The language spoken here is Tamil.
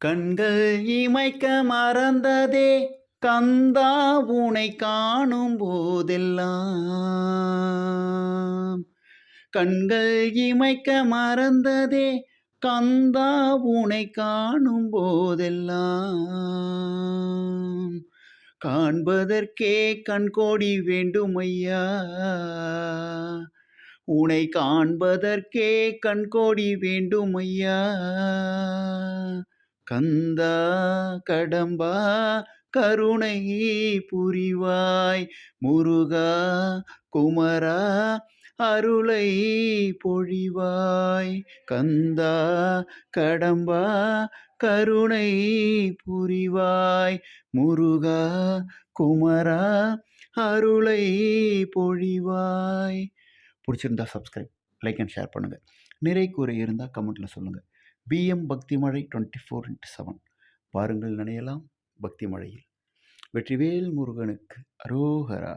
கண்கள் இமைக்க மறந்ததே கந்தா உனை காணும் போதெல்லாம். கண்கள் இமைக்க மறந்ததே கந்தா உனை காணும் போதெல்லாம். காண்பதற்கே கண்கோடி வேண்டுமையா, உனை காண்பதற்கே கண்கோடி வேண்டுமையா. கந்தா கடம்பா கருணை புரிவாய், முருகா குமரா அருளை பொழிவாய். கந்தா கடம்பா கருணை புரிவாய், முருகா குமரா அருளை பொழிவாய். பிடிச்சிருந்தா சப்ஸ்கிரைப், லைக் அண்ட் ஷேர் பண்ணுங்கள். நிறை குறை இருந்தால் கமெண்ட்டில் சொல்லுங்கள். பிஎம் பக்தி மழை 24x7. பாருங்கள் நனையலாம் பக்தி மழையில். வெற்றிவேல் முருகனுக்கு அரோகரா.